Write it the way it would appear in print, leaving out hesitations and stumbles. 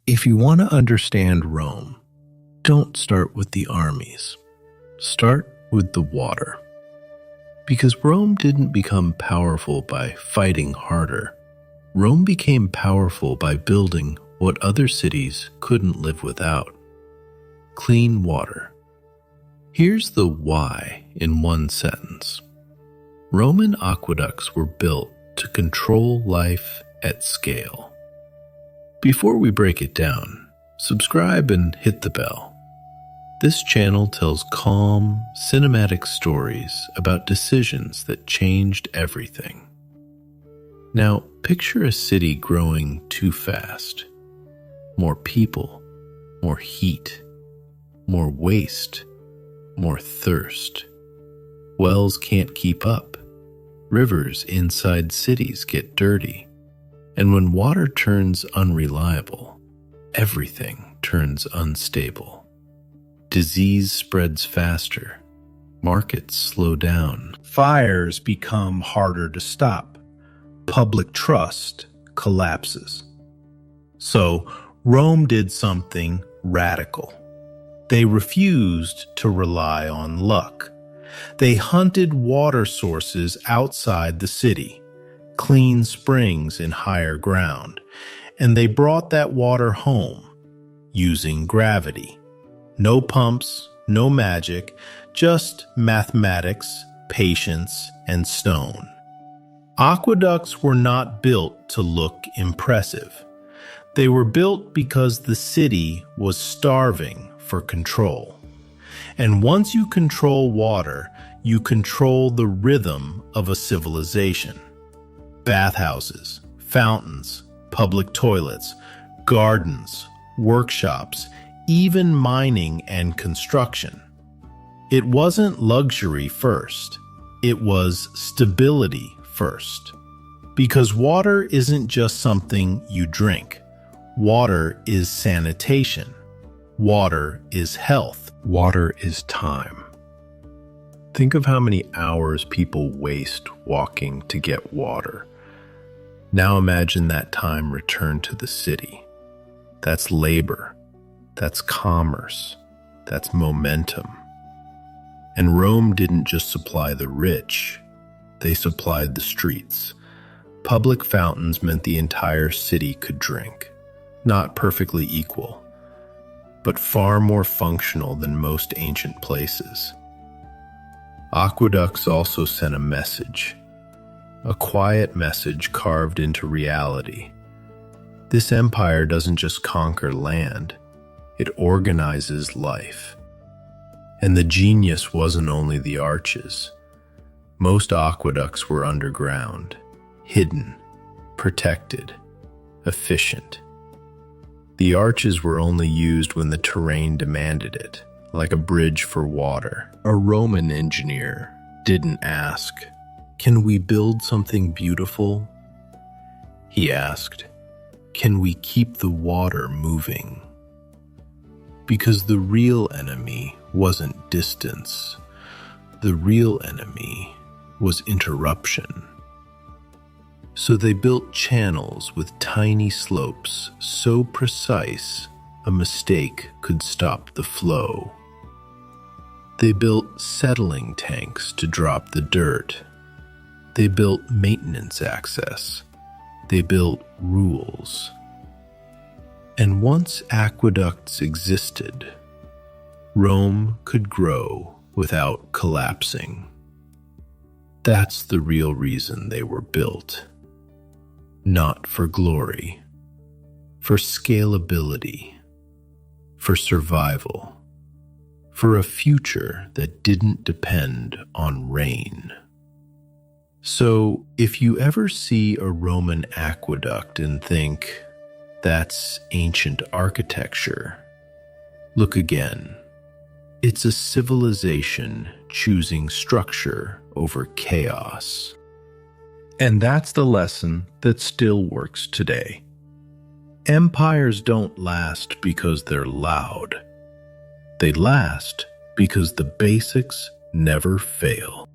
If you want to understand Rome, don't start with the armies. Start with the water. Because Rome didn't become powerful by fighting harder. Rome became powerful by building what other cities couldn't live without. Clean water. Here's the why in one sentence. Roman aqueducts were built to control life at scale. Before we break it down, subscribe and hit the bell. This channel tells calm, cinematic stories about decisions that changed everything. Now, picture a city growing too fast. More people, more heat, more waste, more thirst. Wells can't keep up. Rivers inside cities get dirty. And when water turns unreliable, everything turns unstable. Disease spreads faster. Markets slow down. Fires become harder to stop. Public trust collapses. So Rome did something radical. They refused to rely on luck. They hunted water sources outside the city, clean springs in higher ground, and they brought that water home using gravity. No pumps, no magic, just mathematics, patience, and stone. Aqueducts were not built to look impressive. They were built because the city was starving for control. And once you control water, you control the rhythm of a civilization. Bathhouses, fountains, public toilets, gardens, workshops, even mining and construction. It wasn't luxury first. It was stability first. Because water isn't just something you drink. Water is sanitation. Water is health. Water is time. Think of how many hours people waste walking to get water. Now imagine that time returned to the city. That's labor. That's commerce. That's momentum. And Rome didn't just supply the rich. They supplied the streets. Public fountains meant the entire city could drink. Not perfectly equal, but far more functional than most ancient places. Aqueducts also sent a message. A quiet message carved into reality. This empire doesn't just conquer land, it organizes life. And the genius wasn't only the arches. Most aqueducts were underground, hidden, protected, efficient. The arches were only used when the terrain demanded it, like a bridge for water. A Roman engineer didn't ask, "Can we build something beautiful?" He asked, "Can we keep the water moving?" Because the real enemy wasn't distance. The real enemy was interruption. So they built channels with tiny slopes so precise a mistake could stop the flow. They built settling tanks to drop the dirt. They built maintenance access. They built rules. And once aqueducts existed, Rome could grow without collapsing. That's the real reason they were built. Not for glory, for scalability, for survival, for a future that didn't depend on rain. So if you ever see a Roman aqueduct and think, that's ancient architecture, look again. It's a civilization choosing structure over chaos. And that's the lesson that still works today. Empires don't last because they're loud. They last because the basics never fail.